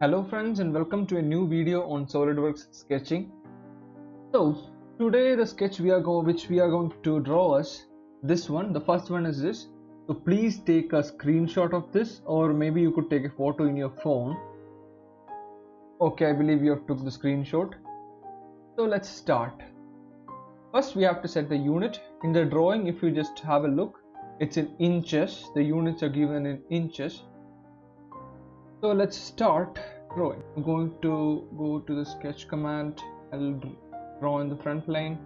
Hello friends and welcome to a new video on SolidWorks sketching. So today the sketch which we are going to draw is this one. The first one is this. So please take a screenshot of this, or maybe you could take a photo in your phone. Okay, I believe you have took the screenshot. So let's start. First we have to set the unit. In the drawing, if you just have a look, it's in inches. The units are given in inches. So let's start drawing. I'm going to go to the sketch command. I'll draw in the front plane.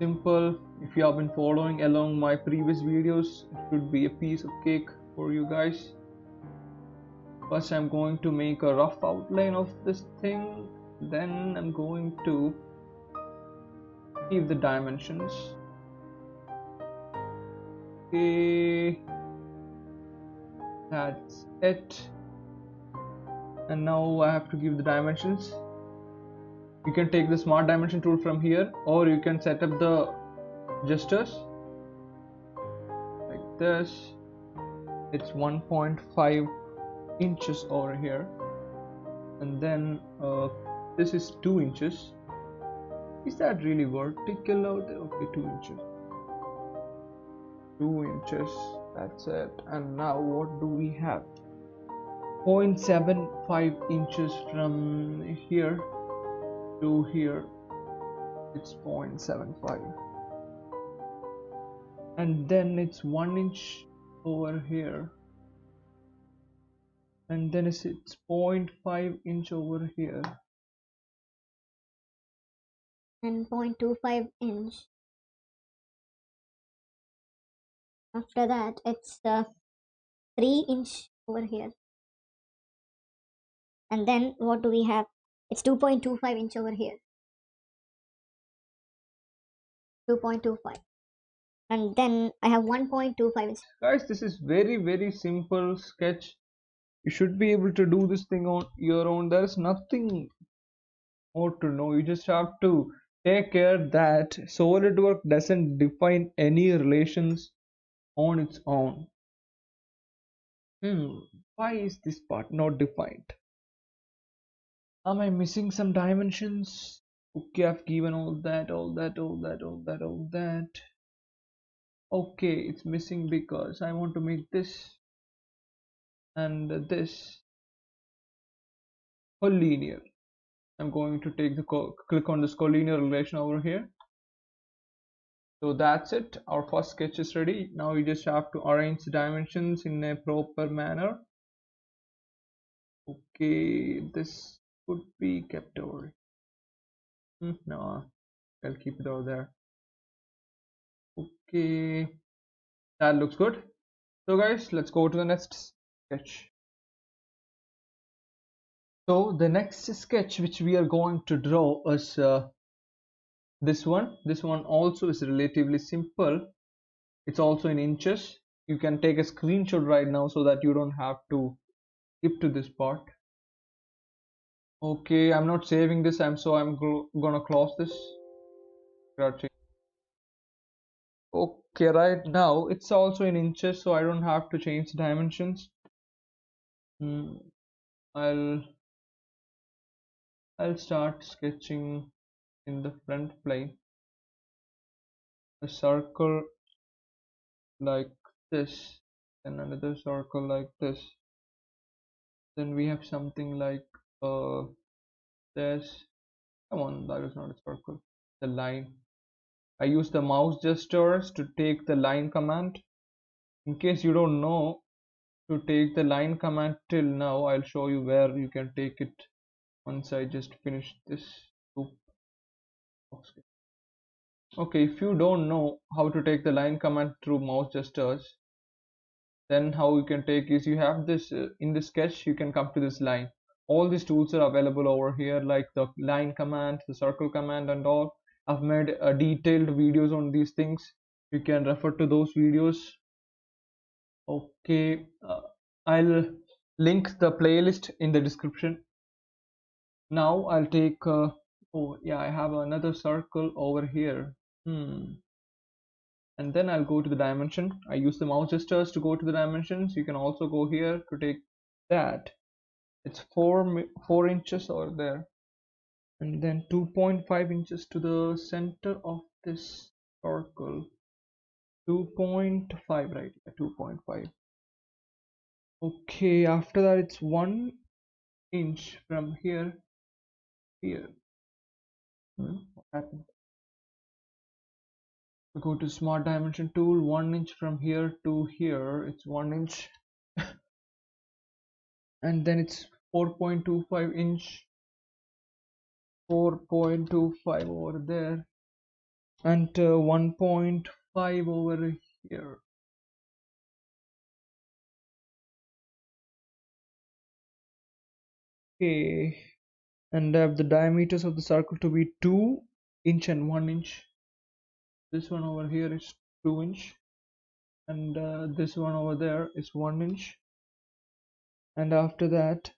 Simple. If you have been following along my previous videos, it should be a piece of cake for you guys. First I'm going to make a rough outline of this thing, then I'm going to give the dimensions. Okay, that's it. And now I have to give the dimensions. You can take the smart dimension tool from here, or you can set up the adjusters like this. It's 1.5 inches over here, and then this is 2 inches. Is that really vertical out there? Okay, 2 inches. 2 inches, that's it. And now what do we have? 0.75 inches from here to here. It's 0.75, and then it's 1 inch over here, and then it's 0.5 inch over here, and 0.25 inch. After that, it's 3 inch over here. And then what do we have? It's 2.25 inch over here. 2.25. And then I have 1.25 inch. guys. This is very simple sketch. You should be able to do this thing on your own. There's nothing more to know. You just have to take care that SolidWorks doesn't define any relations on its own. Why is this part not defined? Am I missing some dimensions? Okay, I've given all that. Okay, it's missing because I want to make this and this collinear. I'm going to take the click on this collinear relation over here. So that's it. Our first sketch is ready. Now you just have to arrange the dimensions in a proper manner. Okay, this could be kept over. No, I'll keep it over there. Okay, that looks good. So guys, let's go to the next sketch. So the next sketch which we are going to draw is this one. This one also is relatively simple. It's also in inches. You can take a screenshot right now so that you don't have to skip to this part. Okay, I'm not saving this. I'm gonna close this. Okay, right now it's also in inches, so I don't have to change the dimensions. I'll start sketching in the front plane a circle like this, and another circle like this. Then we have something like this. Come on, that is not a circle. The line. I use the mouse gestures to take the line command. In case you don't know to take the line command till now, I'll show you where you can take it once I just finish this loop. Okay, if you don't know how to take the line command through mouse gestures, then how you can take is you have this in the sketch. You can come to this line. All these tools are available over here, like the line command, the circle command, and all. I've made detailed videos on these things. You can refer to those videos. Okay, I'll link the playlist in the description. Now I'll take oh yeah, I have another circle over here. And then I'll go to the dimension. I use the mouse gestures to go to the dimensions. You can also go here to take that. It's 4 inches over there, and then 2.5 inches to the center of this circle. 2.5, right? Yeah, 2.5. Okay, after that it's 1 inch from here. What happened? We go to smart dimension tool. 1 inch from here to here. It's 1 inch, and then it's 4.25 inch. 4.25 over there, and 1.5 over here. Okay, and I have the diameters of the circle to be 2 inch and 1 inch. This one over here is 2 inch, and this one over there is 1 inch. And after that,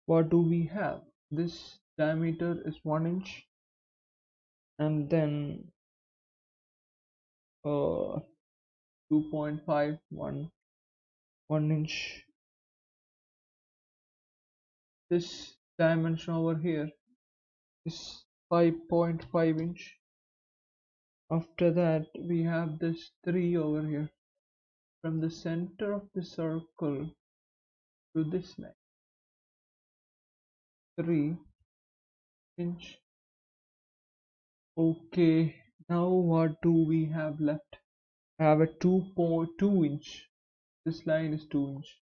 what do we have? This diameter is 1 inch, and then 2.5, 1 inch. This dimension over here is 5.5 inch. After that, we have this 3 over here. From the center of the circle to this line, 3 inch. Okay, now what do we have left? I have a 2.2 inch. This line is 2 inch.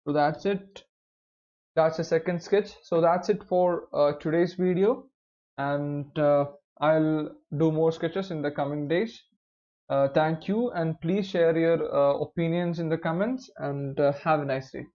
So that's it. That's the second sketch. So that's it for today's video, and I'll do more sketches in the coming days. Thank you, and please share your opinions in the comments, and have a nice day.